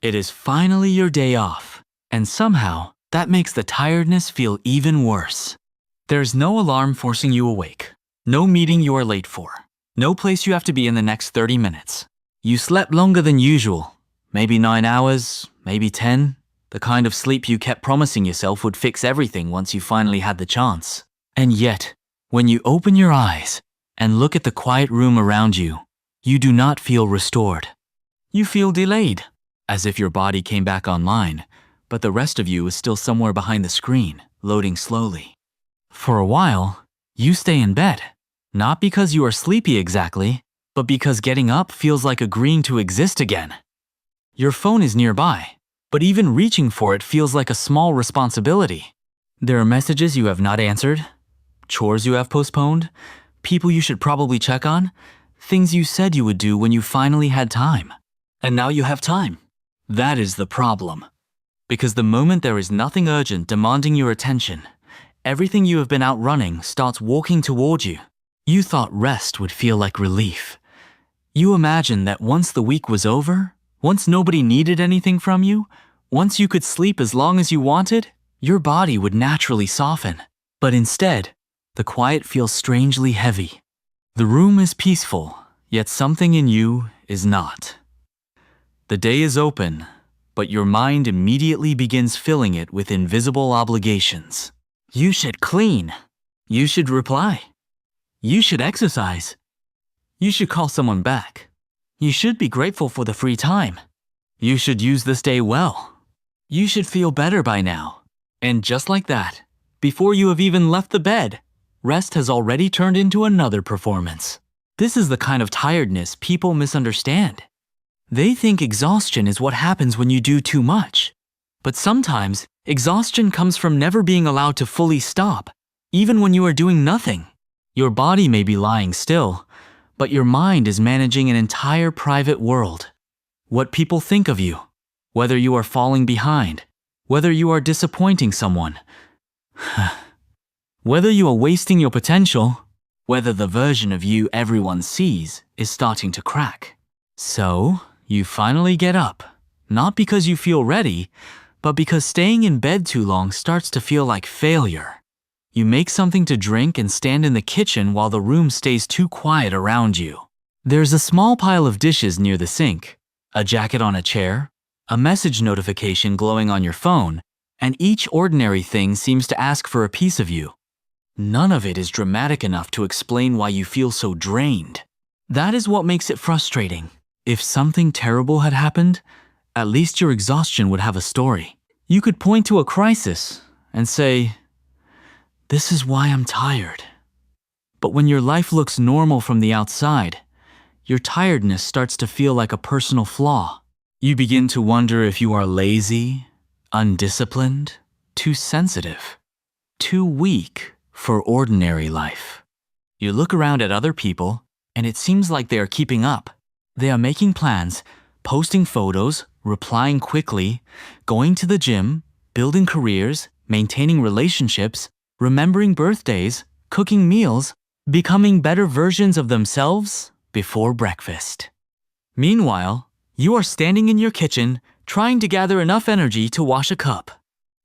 It is finally your day off, and somehow that makes the tiredness feel even worse. There's no alarm forcing you awake, no meeting you are late for, no place you have to be in the next 30 minutes. You slept longer than usual, maybe 9 hours, maybe 10, the kind of sleep you kept promising yourself would fix everything once you finally had the chance. And yet, when you open your eyes and look at the quiet room around you, you do not feel restored. You feel delayed, as if your body came back online, but the rest of you is still somewhere behind the screen, loading slowly. For a while, you stay in bed, not because you are sleepy exactly, but because getting up feels like agreeing to exist again. Your phone is nearby, but even reaching for it feels like a small responsibility. There are messages you have not answered, chores you have postponed, people you should probably check on, things you said you would do when you finally had time. And now you have time. That is the problem. Because the moment there is nothing urgent demanding your attention, everything you have been outrunning starts walking toward you. You thought rest would feel like relief. You imagined that once the week was over, once nobody needed anything from you, once you could sleep as long as you wanted, your body would naturally soften. But instead, the quiet feels strangely heavy. The room is peaceful, yet something in you is not. The day is open, but your mind immediately begins filling it with invisible obligations. You should clean. You should reply. You should exercise. You should call someone back. You should be grateful for the free time. You should use this day well. You should feel better by now. And just like that, before you have even left the bed, rest has already turned into another performance. This is the kind of tiredness people misunderstand. They think exhaustion is what happens when you do too much. But sometimes, exhaustion comes from never being allowed to fully stop, even when you are doing nothing. Your body may be lying still, but your mind is managing an entire private world. What people think of you, whether you are falling behind, whether you are disappointing someone, whether you are wasting your potential, whether the version of you everyone sees is starting to crack. So, you finally get up, not because you feel ready, but because staying in bed too long starts to feel like failure. You make something to drink and stand in the kitchen while the room stays too quiet around you. There's a small pile of dishes near the sink, a jacket on a chair, a message notification glowing on your phone, and each ordinary thing seems to ask for a piece of you. None of it is dramatic enough to explain why you feel so drained. That is what makes it frustrating. If something terrible had happened, at least your exhaustion would have a story. You could point to a crisis and say, "This is why I'm tired." But when your life looks normal from the outside, your tiredness starts to feel like a personal flaw. You begin to wonder if you are lazy, undisciplined, too sensitive, too weak for ordinary life. You look around at other people, and it seems like they are keeping up. They are making plans, posting photos, replying quickly, going to the gym, building careers, maintaining relationships, remembering birthdays, cooking meals, becoming better versions of themselves before breakfast. Meanwhile, you are standing in your kitchen, trying to gather enough energy to wash a cup.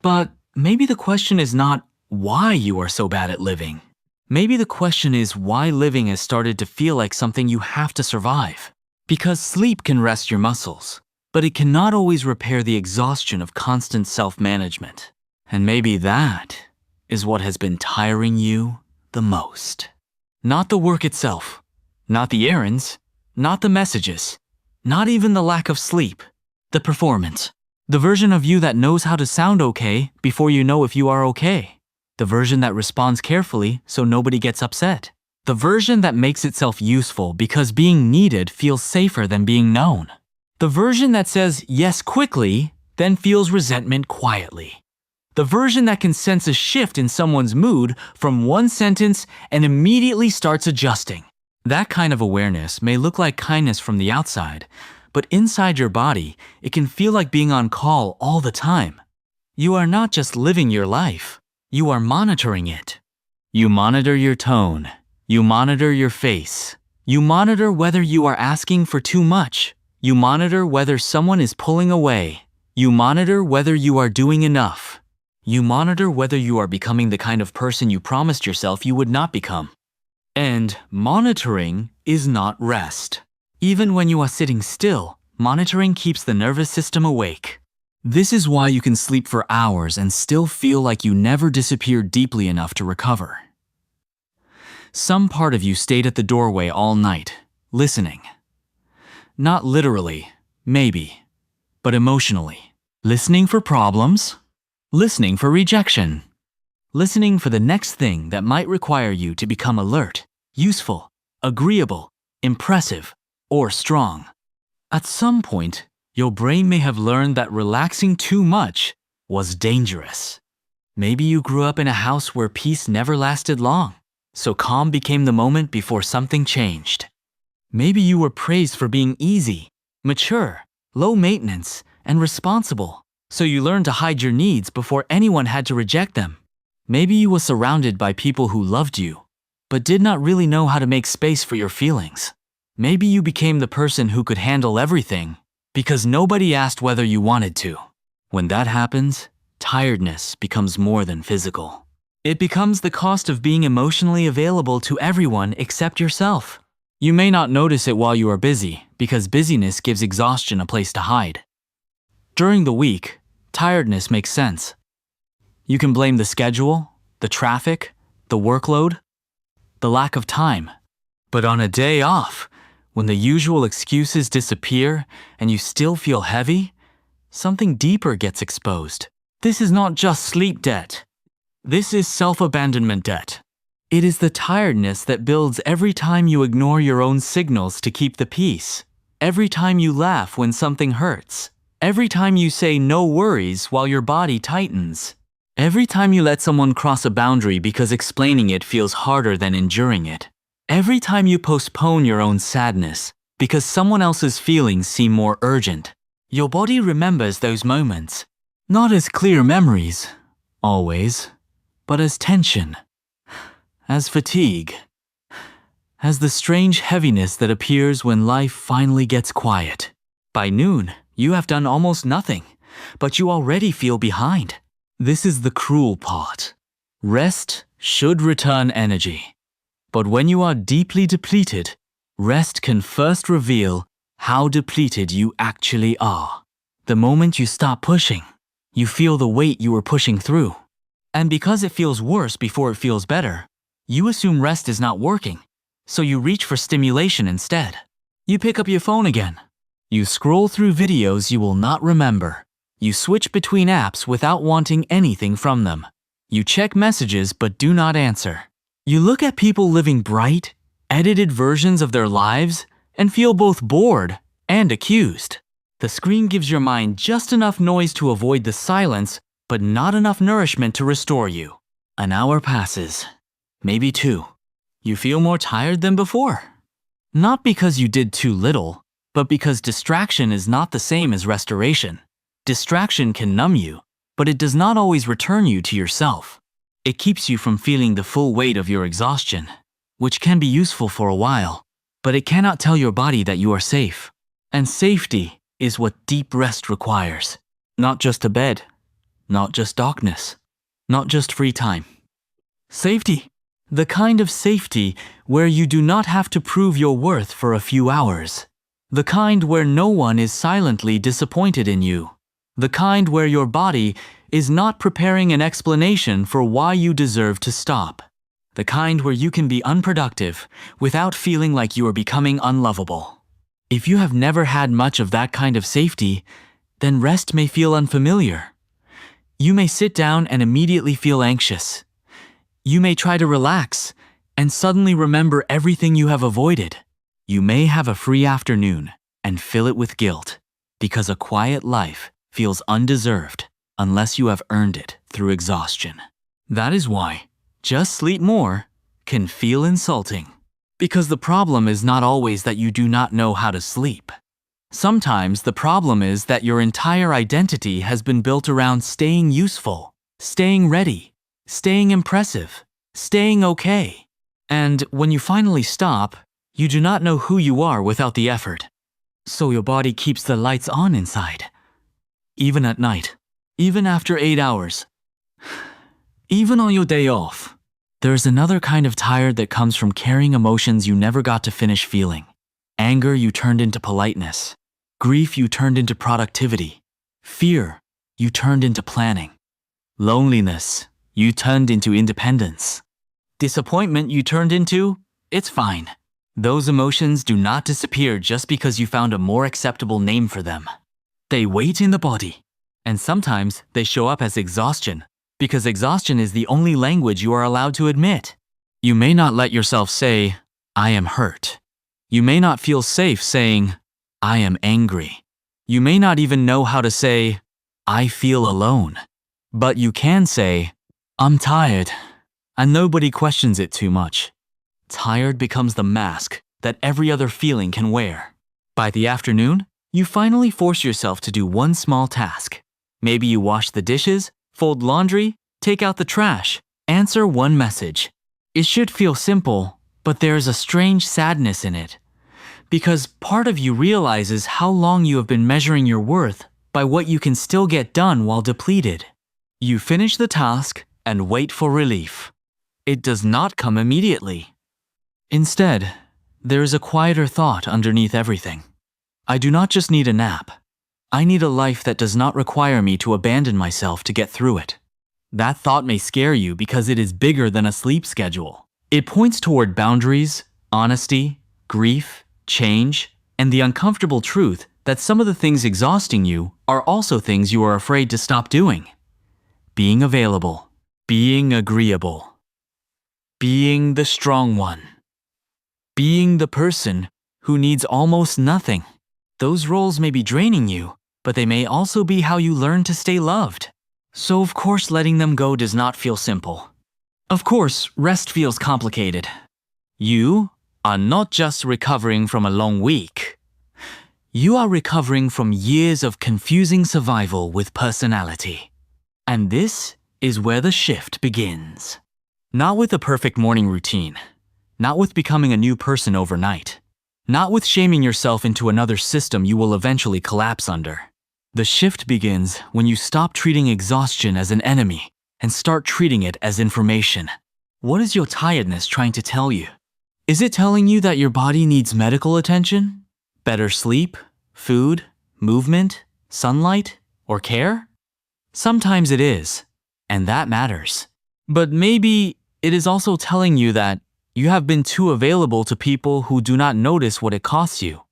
But maybe the question is not why you are so bad at living. Maybe the question is why living has started to feel like something you have to survive. Because sleep can rest your muscles, but it cannot always repair the exhaustion of constant self-management. And maybe that is what has been tiring you the most. Not the work itself, not the errands, not the messages, not even the lack of sleep. The performance. The version of you that knows how to sound okay before you know if you are okay. The version that responds carefully so nobody gets upset. The version that makes itself useful because being needed feels safer than being known. The version that says yes quickly, then feels resentment quietly. The version that can sense a shift in someone's mood from one sentence and immediately starts adjusting. That kind of awareness may look like kindness from the outside, but inside your body, it can feel like being on call all the time. You are not just living your life, you are monitoring it. You monitor your tone. You monitor your face. You monitor whether you are asking for too much, You monitor whether someone is pulling away. You monitor whether you are doing enough. You monitor whether you are becoming the kind of person you promised yourself you would not become. And monitoring is not rest. Even when you are sitting still, monitoring keeps the nervous system awake. This is why you can sleep for hours and still feel like you never disappeared deeply enough to recover. Some part of you stayed at the doorway all night, listening. Not literally, maybe, but emotionally. Listening for problems, listening for rejection, listening for the next thing that might require you to become alert, useful, agreeable, impressive, or strong. At some point, your brain may have learned that relaxing too much was dangerous. Maybe you grew up in a house where peace never lasted long, so calm became the moment before something changed. Maybe you were praised for being easy, mature, low maintenance, and responsible, so you learned to hide your needs before anyone had to reject them. Maybe you were surrounded by people who loved you, but did not really know how to make space for your feelings. Maybe you became the person who could handle everything because nobody asked whether you wanted to. When that happens, tiredness becomes more than physical. It becomes the cost of being emotionally available to everyone except yourself. You may not notice it while you are busy because busyness gives exhaustion a place to hide. During the week, tiredness makes sense. You can blame the schedule, the traffic, the workload, the lack of time. But on a day off, when the usual excuses disappear and you still feel heavy, something deeper gets exposed. This is not just sleep debt. This is self-abandonment debt. It is the tiredness that builds every time you ignore your own signals to keep the peace. Every time you laugh when something hurts. Every time you say no worries while your body tightens. Every time you let someone cross a boundary because explaining it feels harder than enduring it. Every time you postpone your own sadness because someone else's feelings seem more urgent. Your body remembers those moments, not as clear memories, always, but as tension, as fatigue, as the strange heaviness that appears when life finally gets quiet. By noon, you have done almost nothing, but you already feel behind. This is the cruel part. Rest should return energy. But when you are deeply depleted, rest can first reveal how depleted you actually are. The moment you stop pushing, you feel the weight you were pushing through. And because it feels worse before it feels better, you assume rest is not working, so you reach for stimulation instead. You pick up your phone again. You scroll through videos you will not remember. You switch between apps without wanting anything from them. You check messages but do not answer. You look at people living bright, edited versions of their lives and feel both bored and accused. The screen gives your mind just enough noise to avoid the silence, but not enough nourishment to restore you. An hour passes, maybe 2. You feel more tired than before. Not because you did too little, but because distraction is not the same as restoration. Distraction can numb you, but it does not always return you to yourself. It keeps you from feeling the full weight of your exhaustion, which can be useful for a while, but it cannot tell your body that you are safe. And safety is what deep rest requires. Not just a bed, not just darkness, not just free time. Safety. The kind of safety where you do not have to prove your worth for a few hours. The kind where no one is silently disappointed in you. The kind where your body is not preparing an explanation for why you deserve to stop. The kind where you can be unproductive without feeling like you are becoming unlovable. If you have never had much of that kind of safety, then rest may feel unfamiliar. You may sit down and immediately feel anxious. You may try to relax and suddenly remember everything you have avoided. You may have a free afternoon and fill it with guilt because a quiet life feels undeserved unless you have earned it through exhaustion. That is why just sleep more can feel insulting. Because the problem is not always that you do not know how to sleep. Sometimes the problem is that your entire identity has been built around staying useful, staying ready, staying impressive, staying okay. And when you finally stop, you do not know who you are without the effort. so your body keeps the lights on inside. Even at night, even after 8 hours, even on your day off. There's another kind of tired that comes from carrying emotions you never got to finish feeling. Anger you turned into politeness. Grief you turned into productivity. Fear you turned into planning. Loneliness you turned into independence. Disappointment you turned into, it's fine. Those emotions do not disappear just because you found a more acceptable name for them. They wait in the body. And sometimes they show up as exhaustion, because exhaustion is the only language you are allowed to admit. You may not let yourself say, I am hurt. You may not feel safe saying, I am angry. You may not even know how to say, I feel alone. But you can say, I'm tired. And nobody questions it too much. Tired becomes the mask that every other feeling can wear. By the afternoon, you finally force yourself to do one small task. Maybe you wash the dishes, fold laundry, take out the trash, answer one message. It should feel simple, but there is a strange sadness in it. Because part of you realizes how long you have been measuring your worth by what you can still get done while depleted. You finish the task and wait for relief. It does not come immediately. Instead, there is a quieter thought underneath everything. I do not just need a nap. I need a life that does not require me to abandon myself to get through it. That thought may scare you because it is bigger than a sleep schedule. It points toward boundaries, honesty, grief, change, and the uncomfortable truth that some of the things exhausting you are also things you are afraid to stop doing. Being available, being agreeable, being the strong one, being the person who needs almost nothing. Those roles may be draining you, but they may also be how you learn to stay loved. So of course letting them go does not feel simple. Of course, rest feels complicated. You are not just recovering from a long week. You are recovering from years of confusing survival with personality. And this is where the shift begins. Not with a perfect morning routine. Not with becoming a new person overnight. Not with shaming yourself into another system you will eventually collapse under. The shift begins when you stop treating exhaustion as an enemy and start treating it as information. What is your tiredness trying to tell you? Is it telling you that your body needs medical attention? Better sleep, food, movement, sunlight, or care? Sometimes it is, and that matters. But maybe it is also telling you that you have been too available to people who do not notice what it costs you.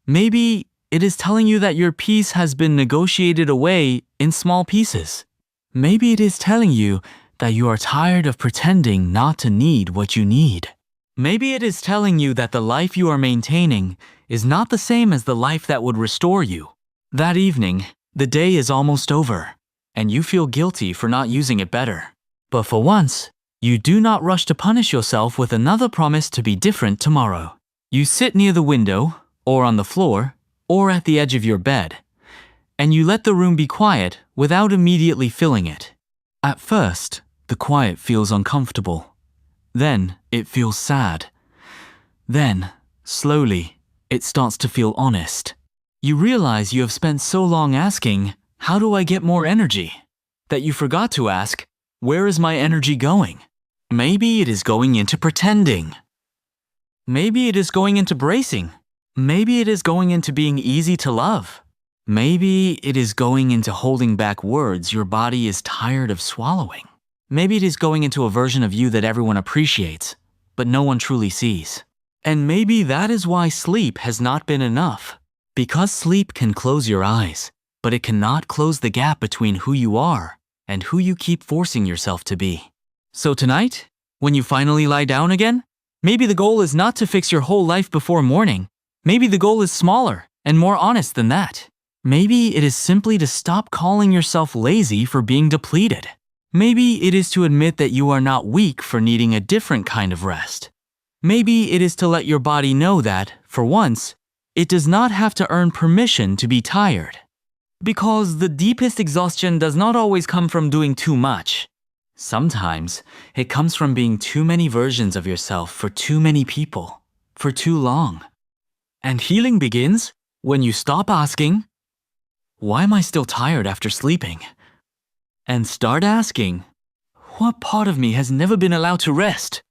Maybe it is telling you that your peace has been negotiated away in small pieces. Maybe it is telling you that you are tired of pretending not to need what you need. Maybe it is telling you that the life you are maintaining is not the same as the life that would restore you. That evening, the day is almost over, and you feel guilty for not using it better. But for once, you do not rush to punish yourself with another promise to be different tomorrow. You sit near the window, or on the floor, or at the edge of your bed, and you let the room be quiet without immediately filling it. At first, the quiet feels uncomfortable. Then, it feels sad. Then, slowly, it starts to feel honest. You realize you have spent so long asking, how do I get more energy? That you forgot to ask, where is my energy going? Maybe it is going into pretending. Maybe it is going into bracing. Maybe it is going into being easy to love. Maybe it is going into holding back words your body is tired of swallowing. Maybe it is going into a version of you that everyone appreciates, but no one truly sees. And maybe that is why sleep has not been enough. Because sleep can close your eyes, but it cannot close the gap between who you are and who you keep forcing yourself to be. So tonight, when you finally lie down again, maybe the goal is not to fix your whole life before morning. Maybe the goal is smaller and more honest than that. Maybe it is simply to stop calling yourself lazy for being depleted. Maybe it is to admit that you are not weak for needing a different kind of rest. Maybe it is to let your body know that, for once, it does not have to earn permission to be tired. Because the deepest exhaustion does not always come from doing too much. Sometimes, it comes from being too many versions of yourself for too many people, for too long. And healing begins when you stop asking, why am I still tired after sleeping? And start asking, what part of me has never been allowed to rest?